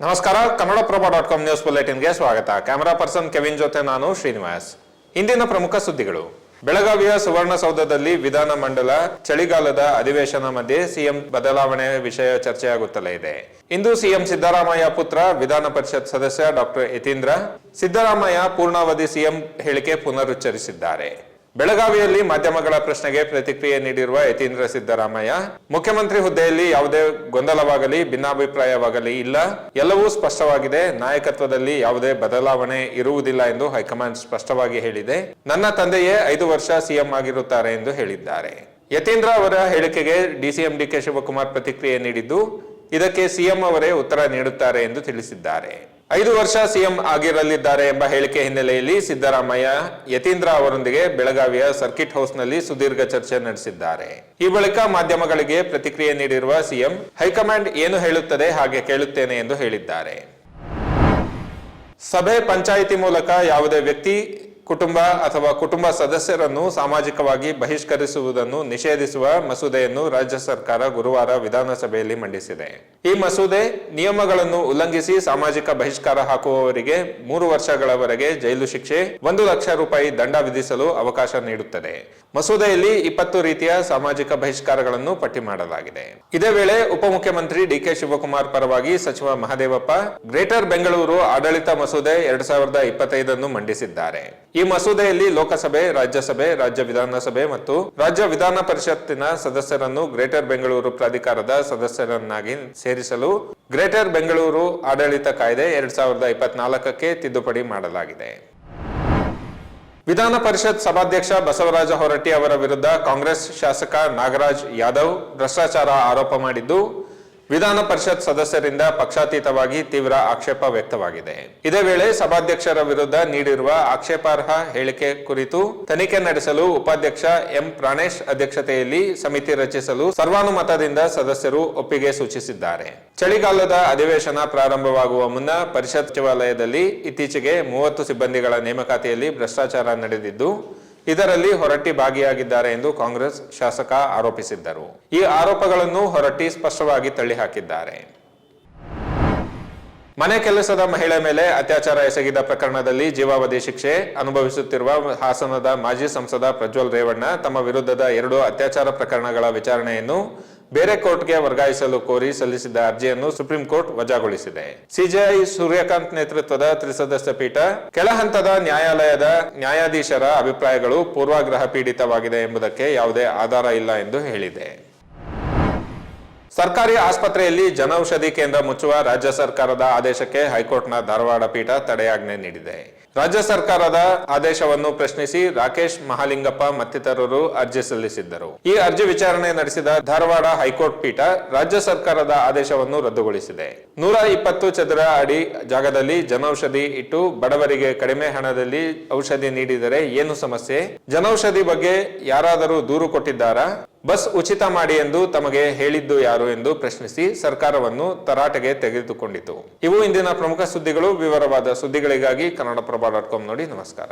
ನಮಸ್ಕಾರ, ಕನ್ನಡಪ್ರಭ.com ನ್ಯೂಸ್ ಬುಲೆಟಿನ್ಗೆ ಸ್ವಾಗತ. Camera person Kevin ಜೊತೆ ನಾನು ಶ್ರೀನಿವಾಸ್. ಇಂದಿನ ಪ್ರಮುಖ ಸುದ್ದಿಗಳು. ಬೆಳಗಾವಿಯ ಸುವರ್ಣಸೌಧದಲ್ಲಿ ವಿಧಾನ ಮಂಡಲ ಚಳಿಗಾಲದ ಅಧಿವೇಶನ ಮಧ್ಯೆ ಸಿಎಂ ಬದಲಾವಣೆ ವಿಷಯ ಚರ್ಚೆಯಾಗುತ್ತಲೇ ಇದೆ. ಇಂದು ಸಿಎಂ ಸಿದ್ದರಾಮಯ್ಯ ಪುತ್ರ ವಿಧಾನ ಪರಿಷತ್ ಸದಸ್ಯ ಡಾಕ್ಟರ್ ಯತೀಂದ್ರ ಸಿದ್ದರಾಮಯ್ಯ ಪೂರ್ಣಾವಧಿ ಸಿಎಂ ಹೇಳಿಕೆ ಪುನರುಚ್ಚರಿಸಿದ್ದಾರೆ. ಬೆಳಗಾವಿಯಲ್ಲಿ ಮಾಧ್ಯಮಗಳ ಪ್ರಶ್ನೆಗೆ ಪ್ರತಿಕ್ರಿಯೆ ನೀಡಿರುವ ಯತೀಂದ್ರ ಸಿದ್ದರಾಮಯ್ಯ, ಮುಖ್ಯಮಂತ್ರಿ ಹುದ್ದೆಯಲ್ಲಿ ಯಾವುದೇ ಗೊಂದಲವಾಗಲಿ ಭಿನ್ನಾಭಿಪ್ರಾಯವಾಗಲಿ ಇಲ್ಲ, ಎಲ್ಲವೂ ಸ್ಪಷ್ಟವಾಗಿದೆ. ನಾಯಕತ್ವದಲ್ಲಿ ಯಾವುದೇ ಬದಲಾವಣೆ ಇರುವುದಿಲ್ಲ ಎಂದು ಹೈಕಮಾಂಡ್ ಸ್ಪಷ್ಟವಾಗಿ ಹೇಳಿದೆ. ನನ್ನ ತಂದೆಯೇ 5 ವರ್ಷ ಸಿಎಂ ಆಗಿರುತ್ತಾರೆ ಎಂದು ಹೇಳಿದ್ದಾರೆ. ಯತೀಂದ್ರ ಅವರ ಹೇಳಿಕೆಗೆ ಡಿಸಿಎಂ ಡಿಕೆ ಶಿವಕುಮಾರ್ ಪ್ರತಿಕ್ರಿಯೆ ನೀಡಿದ್ದು, ಇದಕ್ಕೆ ಸಿಎಂ ಅವರೇ ಉತ್ತರ ನೀಡುತ್ತಾರೆ ಎಂದು ತಿಳಿಸಿದ್ದಾರೆ. 5 ವರ್ಷ ಸಿಎಂ ಆಗಿರಲಿದ್ದಾರೆ ಎಂಬ ಹೇಳಿಕೆ ಹಿನ್ನೆಲೆಯಲ್ಲಿ ಸಿದ್ದರಾಮಯ್ಯ ಯತೀಂದ್ರ ಅವರೊಂದಿಗೆ ಬೆಳಗಾವಿಯ ಸರ್ಕಿಟ್ ಹೌಸ್ನಲ್ಲಿ ಸುದೀರ್ಘ ಚರ್ಚೆ ನಡೆಸಿದ್ದಾರೆ. ಈ ಬಳಿಕ ಮಾಧ್ಯಮಗಳಿಗೆ ಪ್ರತಿಕ್ರಿಯೆ ನೀಡಿರುವ ಸಿಎಂ, ಹೈಕಮಾಂಡ್ ಏನು ಹೇಳುತ್ತದೆ ಹಾಗೆ ಕೇಳುತ್ತೇನೆ ಎಂದು ಹೇಳಿದ್ದಾರೆ. ಸಭೆ, ಪಂಚಾಯಿತಿ ಮೂಲಕ ಯಾವುದೇ ವ್ಯಕ್ತಿ, ಕುಟುಂಬ ಅಥವಾ ಕುಟುಂಬ ಸದಸ್ಯರನ್ನು ಸಾಮಾಜಿಕವಾಗಿ ಬಹಿಷ್ಕರಿಸುವುದನ್ನು ನಿಷೇಧಿಸುವ ಮಸೂದೆಯನ್ನು ರಾಜ್ಯ ಸರ್ಕಾರ ಗುರುವಾರ ವಿಧಾನಸಭೆಯಲ್ಲಿ ಮಂಡಿಸಿದೆ. ಈ ಮಸೂದೆ ನಿಯಮಗಳನ್ನು ಉಲ್ಲಂಘಿಸಿ ಸಾಮಾಜಿಕ ಬಹಿಷ್ಕಾರ ಹಾಕುವವರಿಗೆ 3 ವರ್ಷಗಳವರೆಗೆ ಜೈಲು ಶಿಕ್ಷೆ, 1 ಲಕ್ಷ ರೂಪಾಯಿ ದಂಡ ವಿಧಿಸಲು ಅವಕಾಶ ನೀಡುತ್ತದೆ. ಮಸೂದೆಯಲ್ಲಿ 20 ರೀತಿಯ ಸಾಮಾಜಿಕ ಬಹಿಷ್ಕಾರಗಳನ್ನು ಪಟ್ಟಿ ಮಾಡಲಾಗಿದೆ. ಇದೇ ವೇಳೆ ಉಪಮುಖ್ಯಮಂತ್ರಿ ಡಿಕೆ ಶಿವಕುಮಾರ್ ಪರವಾಗಿ ಸಚಿವ ಮಹದೇವಪ್ಪ ಗ್ರೇಟರ್ ಬೆಂಗಳೂರು ಆಡಳಿತ ಮಸೂದೆ 2025 ಮಂಡಿಸಿದ್ದಾರೆ. ಈ ಮಸೂದೆಯಲ್ಲಿ ಲೋಕಸಭೆ, ರಾಜ್ಯಸಭೆ, ರಾಜ್ಯ ವಿಧಾನಸಭೆ ಮತ್ತು ರಾಜ್ಯ ವಿಧಾನ ಪರಿಷತ್ತಿನ ಸದಸ್ಯರನ್ನು ಗ್ರೇಟರ್ ಬೆಂಗಳೂರು ಪ್ರಾಧಿಕಾರದ ಸದಸ್ಯರನ್ನಾಗಿ ಸೇರಿಸಲು ಗ್ರೇಟರ್ ಬೆಂಗಳೂರು ಆಡಳಿತ ಕಾಯ್ದೆ 2024ಕ್ಕೆ ತಿದ್ದುಪಡಿ ಮಾಡಲಾಗಿದೆ. ವಿಧಾನ ಪರಿಷತ್ ಸಭಾಧ್ಯಕ್ಷ ಬಸವರಾಜ ಹೊರಟ್ಟಿ ಅವರ ವಿರುದ್ಧ ಕಾಂಗ್ರೆಸ್ ಶಾಸಕ ನಾಗರಾಜ್ ಯಾದವ್ ಭ್ರಷ್ಟಾಚಾರ ಆರೋಪ ಮಾಡಿದ್ದು, ವಿಧಾನ ಪರಿಷತ್ ಸದಸ್ಯರಿಂದ ಪಕ್ಷಾತೀತವಾಗಿ ತೀವ್ರ ಆಕ್ಷೇಪ ವ್ಯಕ್ತವಾಗಿದೆ. ಇದೇ ವೇಳೆ ಸಭಾಧ್ಯಕ್ಷರ ವಿರುದ್ಧ ನೀಡಿರುವ ಆಕ್ಷೇಪಾರ್ಹ ಹೇಳಿಕೆ ಕುರಿತು ತನಿಖೆ ನಡೆಸಲು ಉಪಾಧ್ಯಕ್ಷ ಎಂ ಪ್ರಾಣೇಶ್ ಅಧ್ಯಕ್ಷತೆಯಲ್ಲಿ ಸಮಿತಿ ರಚಿಸಲು ಸರ್ವಾನುಮತದಿಂದ ಸದಸ್ಯರು ಒಪ್ಪಿಗೆ ಸೂಚಿಸಿದ್ದಾರೆ. ಚಳಿಗಾಲದ ಅಧಿವೇಶನ ಪ್ರಾರಂಭವಾಗುವ ಮುನ್ನ ಪರಿಷತ್ ಸಚಿವಾಲಯದಲ್ಲಿ ಇತ್ತೀಚೆಗೆ 30 ಸಿಬ್ಬಂದಿಗಳ ನೇಮಕಾತಿಯಲ್ಲಿ ಭ್ರಷ್ಟಾಚಾರ ನಡೆದಿದ್ದು, ಇದರಲ್ಲಿ ಹೊರಟ್ಟಿ ಭಾಗಿಯಾಗಿದ್ದಾರೆ ಎಂದು ಕಾಂಗ್ರೆಸ್ ಶಾಸಕ ಆರೋಪಿಸಿದ್ದರು. ಈ ಆರೋಪಗಳನ್ನು ಹೊರಟ್ಟಿ ಸ್ಪಷ್ಟವಾಗಿ ತಳ್ಳಿಹಾಕಿದ್ದಾರೆ. ಮನೆ ಕೆಲಸದ ಮಹಿಳೆ ಮೇಲೆ ಅತ್ಯಾಚಾರ ಎಸಗಿದ ಪ್ರಕರಣದಲ್ಲಿ ಜೀವಾವಧಿ ಶಿಕ್ಷೆ ಅನುಭವಿಸುತ್ತಿರುವ ಹಾಸನದ ಮಾಜಿ ಸಂಸದ ಪ್ರಜ್ವಲ್ ರೇವಣ್ಣ ತಮ್ಮ ವಿರುದ್ಧದ 2 ಅತ್ಯಾಚಾರ ಪ್ರಕರಣಗಳ ವಿಚಾರಣೆಯನ್ನು ಬೇರೆ ಕೋರ್ಟ್ಗೆ ವರ್ಗಾಯಿಸಲು ಕೋರಿ ಸಲ್ಲಿಸಿದ್ದ ಅರ್ಜಿಯನ್ನು ಸುಪ್ರೀಂ ಕೋರ್ಟ್ ವಜಾಗೊಳಿಸಿದೆ. ಸಿಜೆಐ ಸೂರ್ಯಕಾಂತ್ ನೇತೃತ್ವದ ತ್ರಿಸದಸ್ಯ ಪೀಠ ಕೆಳ ಹಂತದ ನ್ಯಾಯಾಲಯದ ನ್ಯಾಯಾಧೀಶರ ಅಭಿಪ್ರಾಯಗಳು ಪೂರ್ವಾಗ್ರಹ ಪೀಡಿತವಾಗಿದೆ ಎಂಬುದಕ್ಕೆ ಯಾವುದೇ ಆಧಾರ ಇಲ್ಲ ಎಂದು ಹೇಳಿದೆ. ಸರ್ಕಾರಿ ಆಸ್ಪತ್ರೆಯಲ್ಲಿ ಜನೌಷಧಿ ಕೇಂದ್ರ ಮುಚ್ಚುವ ರಾಜ್ಯ ಸರ್ಕಾರದ ಆದೇಶಕ್ಕೆ ಹೈಕೋರ್ಟ್ನ ಧಾರವಾಡ ಪೀಠ ತಡೆಯಾಜ್ಞೆ ನೀಡಿದೆ. ರಾಜ್ಯ ಸರ್ಕಾರದ ಆದೇಶವನ್ನು ಪ್ರಶ್ನಿಸಿ ರಾಕೇಶ್ ಮಹಾಲಿಂಗಪ್ಪ ಮತ್ತಿತರರು ಅರ್ಜಿ ಸಲ್ಲಿಸಿದ್ದರು. ಈ ಅರ್ಜಿ ವಿಚಾರಣೆ ನಡೆಸಿದ ಧಾರವಾಡ ಹೈಕೋರ್ಟ್ ಪೀಠ ರಾಜ್ಯ ಸರ್ಕಾರದ ಆದೇಶವನ್ನು ರದ್ದುಗೊಳಿಸಿದೆ. 120 ಚದರ ಅಡಿ ಜಾಗದಲ್ಲಿ ಜನೌಷಧಿ ಇಟ್ಟು ಬಡವರಿಗೆ ಕಡಿಮೆ ಹಣದಲ್ಲಿ ಔಷಧಿ ನೀಡಿದರೆ ಏನು ಸಮಸ್ಯೆ? ಜನೌಷಧಿ ಬಗ್ಗೆ ಯಾರಾದರೂ ದೂರು ಕೊಟ್ಟಿದ್ದಾರಾ? ಬಸ್ ಉಚಿತ ಮಾಡಿ ಎಂದು ತಮಗೆ ಹೇಳಿದ್ದು ಯಾರು ಎಂದು ಪ್ರಶ್ನಿಸಿ ಸರ್ಕಾರವನ್ನು ತರಾಟೆಗೆ ತೆಗೆದುಕೊಂಡಿತು. ಇವು ಇಂದಿನ ಪ್ರಮುಖ ಸುದ್ದಿಗಳು. ವಿವರವಾದ ಸುದ್ದಿಗಳಿಗಾಗಿ ಕನ್ನಡಪ್ರಭ.com ನೋಡಿ. ನಮಸ್ಕಾರ.